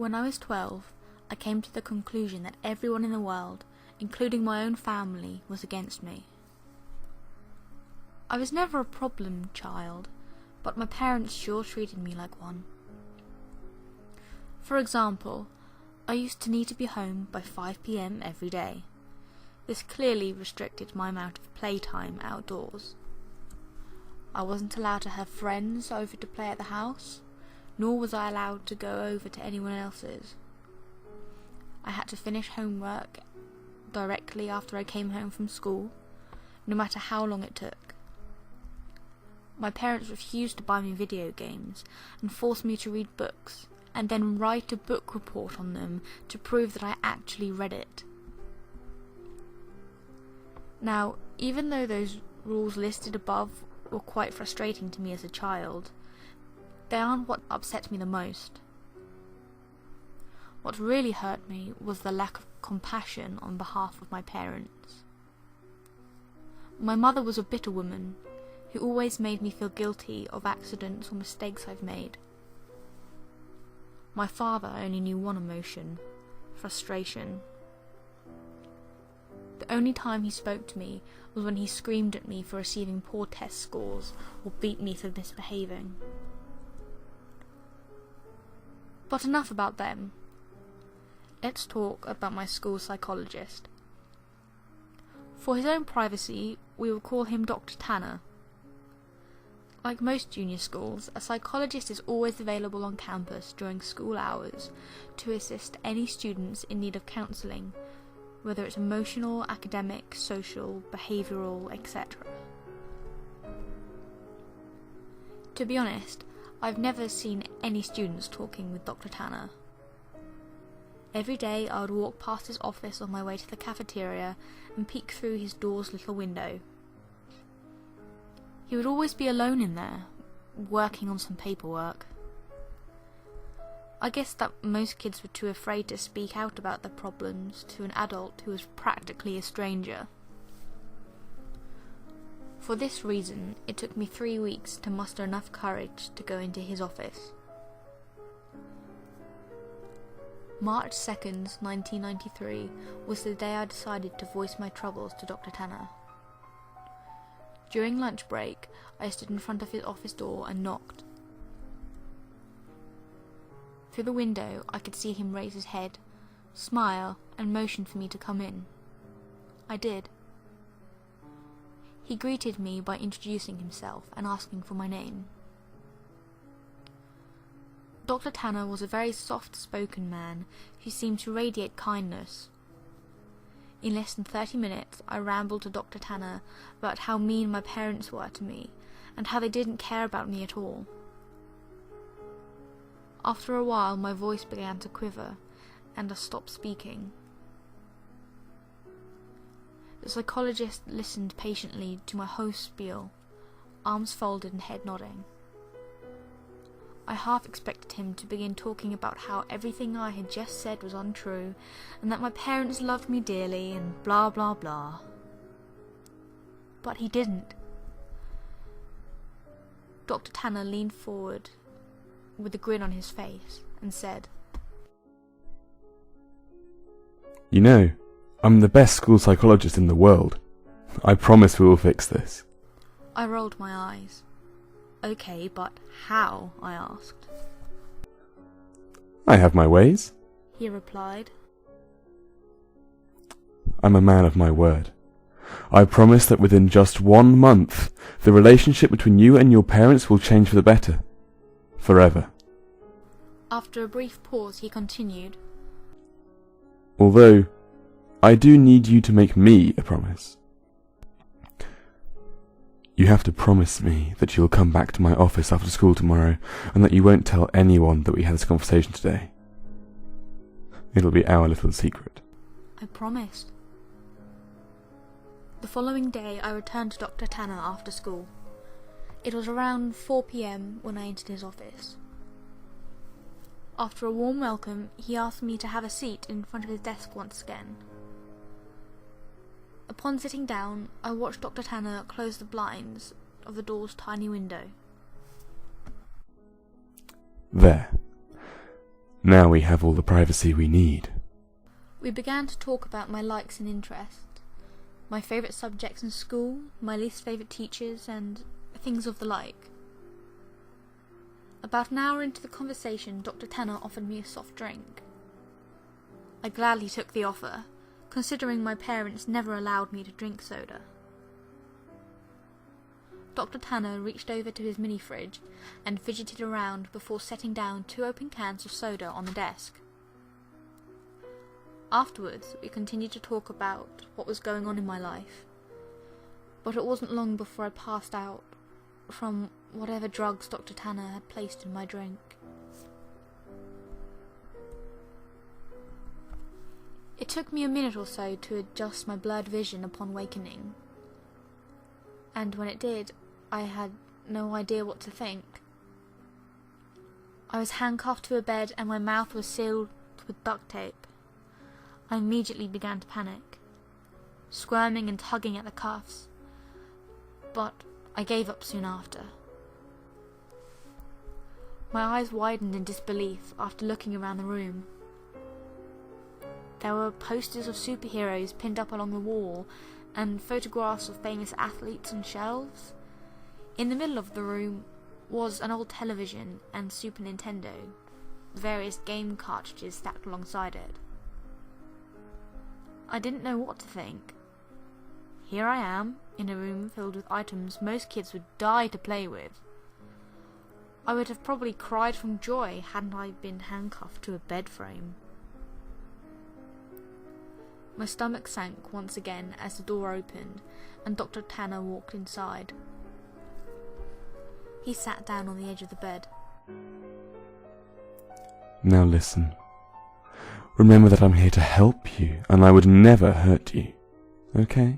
When I was 12, I came to the conclusion that everyone in the world, including my own family, was against me. I was never a problem child, but my parents sure treated me like one. For example, I used to need to be home by 5 p.m. every day. This clearly restricted my amount of playtime outdoors. I wasn't allowed to have friends over to play at the house, nor was I allowed to go over to anyone else's. I had to finish homework directly after I came home from school, no matter how long it took. My parents refused to buy me video games and forced me to read books, and then write a book report on them to prove that I actually read it. Now, even though those rules listed above were quite frustrating to me as a child, they aren't what upset me the most. What really hurt me was the lack of compassion on behalf of my parents. My mother was a bitter woman who always made me feel guilty of accidents or mistakes I've made. My father only knew one emotion: frustration. The only time he spoke to me was when he screamed at me for receiving poor test scores or beat me for misbehaving. But enough about them. Let's talk about my school psychologist. For his own privacy, we will call him Dr. Tanner. Like most junior schools, a psychologist is always available on campus during school hours to assist any students in need of counselling, whether it's emotional, academic, social, behavioural, etc. To be honest, I've never seen any students talking with Dr. Tanner. Every day I would walk past his office on my way to the cafeteria and peek through his door's little window. He would always be alone in there, working on some paperwork. I guess that most kids were too afraid to speak out about their problems to an adult who was practically a stranger. For this reason, it took me 3 weeks to muster enough courage to go into his office. March 2nd, 1993 was the day I decided to voice my troubles to Dr. Tanner. During lunch break, I stood in front of his office door and knocked. Through the window, I could see him raise his head, smile, and motion for me to come in. I did. He greeted me by introducing himself and asking for my name. Dr. Tanner was a very soft-spoken man who seemed to radiate kindness. In less than 30 minutes, I rambled to Dr. Tanner about how mean my parents were to me, and how they didn't care about me at all. After a while, my voice began to quiver, and I stopped speaking. The psychologist listened patiently to my whole spiel, arms folded and head nodding. I half expected him to begin talking about how everything I had just said was untrue, and that my parents loved me dearly, and blah blah blah. But he didn't. Dr. Tanner leaned forward with a grin on his face and said, "You know, I'm the best school psychologist in the world. I promise we will fix this." I rolled my eyes. Okay, but how? I asked. "I have my ways," he replied. "I'm a man of my word. I promise that within just 1 month, the relationship between you and your parents will change for the better. Forever." After a brief pause, he continued, "Although, I do need you to make me a promise. You have to promise me that you'll come back to my office after school tomorrow, and that you won't tell anyone that we had this conversation today. It'll be our little secret." I promised. The following day, I returned to Dr. Tanner after school. It was around 4 p.m. when I entered his office. After a warm welcome, he asked me to have a seat in front of his desk once again. Upon sitting down, I watched Dr. Tanner close the blinds of the door's tiny window. "There. Now we have all the privacy we need. We began to talk about my likes and interests, my favourite subjects in school, my least favourite teachers, and things of the like. About an hour into the conversation, Dr. Tanner offered me a soft drink. I gladly took the offer, considering my parents never allowed me to drink soda. Dr. Tanner reached over to his mini-fridge and fidgeted around before setting down 2 open cans of soda on the desk. Afterwards, we continued to talk about what was going on in my life, but it wasn't long before I passed out from whatever drugs Dr. Tanner had placed in my drink. It took me a minute or so to adjust my blurred vision upon awakening, and when it did, I had no idea what to think. I was handcuffed to a bed and my mouth was sealed with duct tape. I immediately began to panic, squirming and tugging at the cuffs, but I gave up soon after. My eyes widened in disbelief after looking around the room. There were posters of superheroes pinned up along the wall, and photographs of famous athletes on shelves. In the middle of the room was an old television and Super Nintendo, various game cartridges stacked alongside it. I didn't know what to think. Here I am, in a room filled with items most kids would die to play with. I would have probably cried from joy hadn't I been handcuffed to a bed frame. My stomach sank once again as the door opened and Dr. Tanner walked inside. He sat down on the edge of the bed. Now listen. Remember that I'm here to help you, and I would never hurt you. Okay?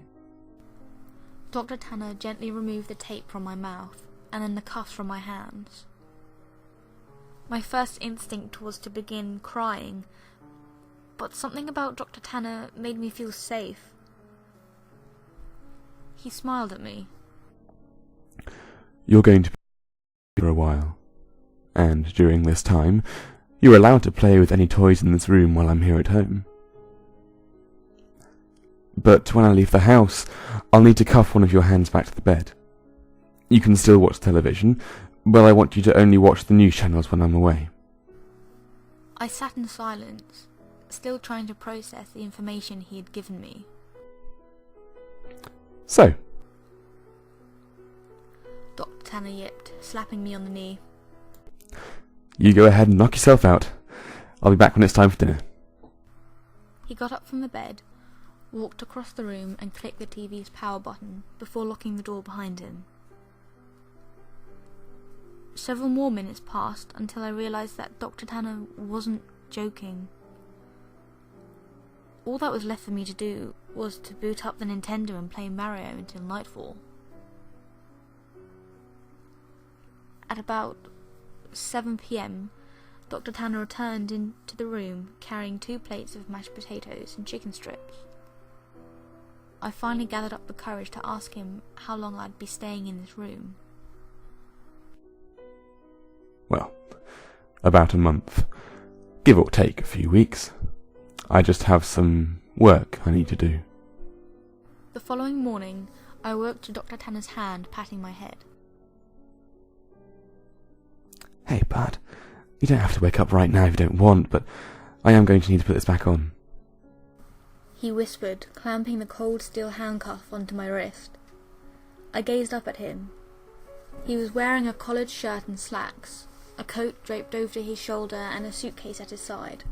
Dr. Tanner gently removed the tape from my mouth, and then the cuffs from my hands. My first instinct was to begin crying, but something about Dr. Tanner made me feel safe. He smiled at me. You're going to be for a while, and during this time, you're allowed to play with any toys in this room while I'm here at home. But when I leave the house, I'll need to cuff one of your hands back to the bed. You can still watch television, but I want you to only watch the news channels when I'm away. I sat in silence, still trying to process the information he had given me. So, Dr. Tanner yipped, slapping me on the knee. you go ahead and knock yourself out. I'll be back when it's time for dinner. He got up from the bed, walked across the room and clicked the TV's power button before locking the door behind him. Several more minutes passed until I realised that Dr. Tanner wasn't joking. All that was left for me to do was to boot up the Nintendo and play Mario until nightfall. At about 7 p.m, Dr. Tanner returned into the room carrying 2 plates of mashed potatoes and chicken strips. I finally gathered up the courage to ask him how long I'd be staying in this room. Well, about a month. Give or take a few weeks. I just have some work I need to do. The following morning, I awoke to Dr. Tanner's hand patting my head. Hey, bud. You don't have to wake up right now if you don't want, but I am going to need to put this back on. He whispered, clamping the cold steel handcuff onto my wrist. I gazed up at him. He was wearing a collared shirt and slacks, a coat draped over his shoulder and a suitcase at his side.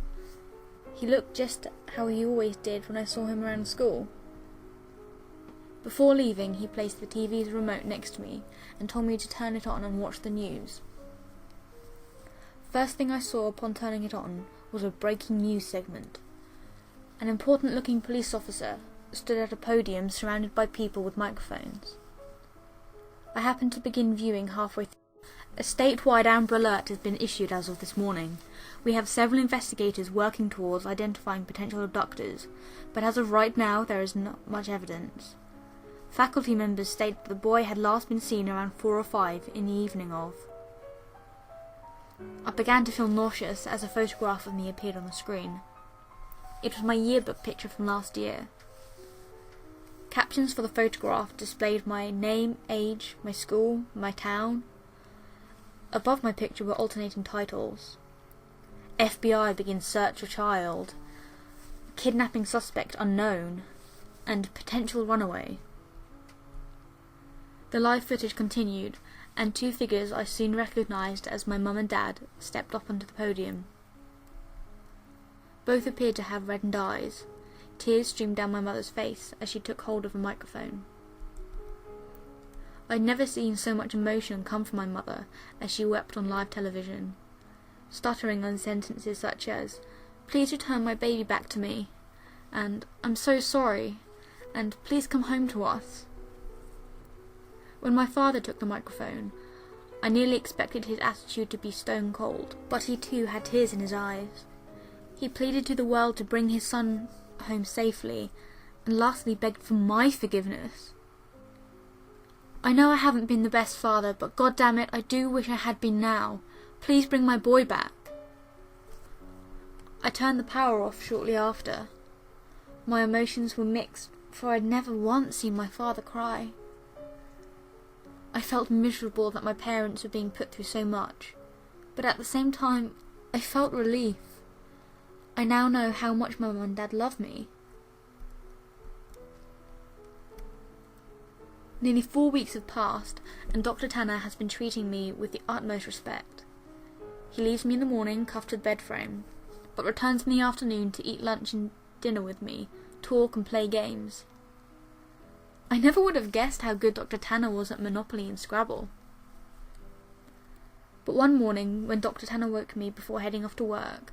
He looked just how he always did when I saw him around school. Before leaving, he placed the TV's remote next to me and told me to turn it on and watch the news. First thing I saw upon turning it on was a breaking news segment. An important-looking police officer stood at a podium surrounded by people with microphones. I happened to begin viewing halfway through. A statewide Amber Alert has been issued as of this morning. We have several investigators working towards identifying potential abductors, but as of right now there is not much evidence. Faculty members state that the boy had last been seen around 4 or 5 in the evening of. I began to feel nauseous as a photograph of me appeared on the screen. It was my yearbook picture from last year. Captions for the photograph displayed my name, age, my school, my town. Above my picture were alternating titles. FBI begins search for child, kidnapping suspect unknown, and potential runaway. The live footage continued, and two figures I soon recognised as my mum and dad stepped up onto the podium. Both appeared to have reddened eyes. Tears streamed down my mother's face as she took hold of a microphone. I'd never seen so much emotion come from my mother as she wept on live television, stuttering on sentences such as, "Please return my baby back to me," and "I'm so sorry," and "Please come home to us." When my father took the microphone, I nearly expected his attitude to be stone cold, but he too had tears in his eyes. He pleaded to the world to bring his son home safely, and lastly begged for my forgiveness. "I know I haven't been the best father, but God damn it, I do wish I had been now. Please bring my boy back." I turned the power off shortly after. My emotions were mixed, for I'd never once seen my father cry. I felt miserable that my parents were being put through so much, but at the same time, I felt relief. I now know how much my mum and dad love me. Nearly 4 weeks have passed, and Dr. Tanner has been treating me with the utmost respect. He leaves me in the morning cuffed to the bed frame, but returns in the afternoon to eat lunch and dinner with me, talk and play games. I never would have guessed how good Dr. Tanner was at Monopoly and Scrabble. But one morning, when Dr. Tanner woke me before heading off to work,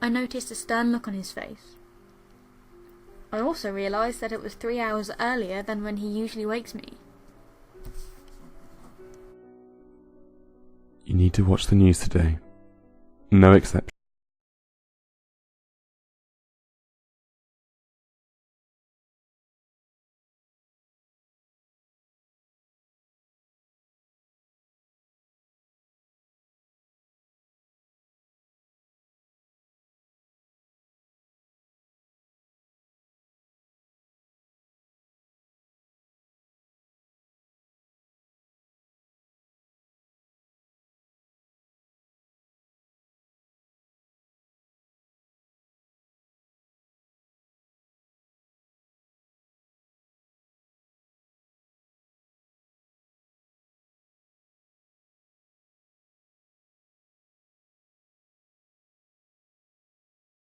I noticed a stern look on his face. I also realised that it was 3 hours earlier than when he usually wakes me. You need to watch the news today. No exception.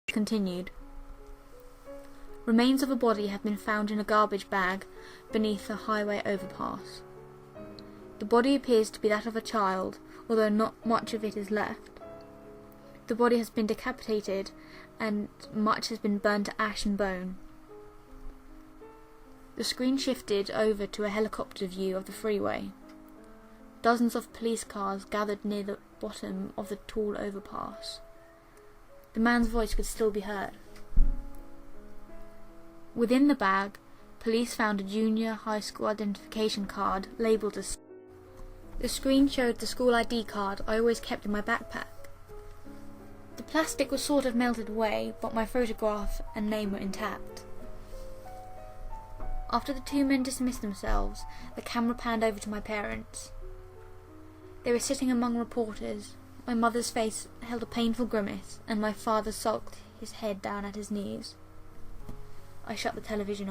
Continued. Remains of a body have been found in a garbage bag beneath a highway overpass. The body appears to be that of a child, although not much of it is left. The body has been decapitated and much has been burned to ash and bone. The screen shifted over to a helicopter view of the freeway. Dozens of police cars gathered near the bottom of the tall overpass. The man's voice could still be heard. Within the bag, police found a junior high school identification card labelled as... The screen showed the school ID card I always kept in my backpack. The plastic was sort of melted away, but my photograph and name were intact. After the two men dismissed themselves, the camera panned over to my parents. They were sitting among reporters. My mother's face held a painful grimace, and my father sulked his head down at his knees. I shut the television off.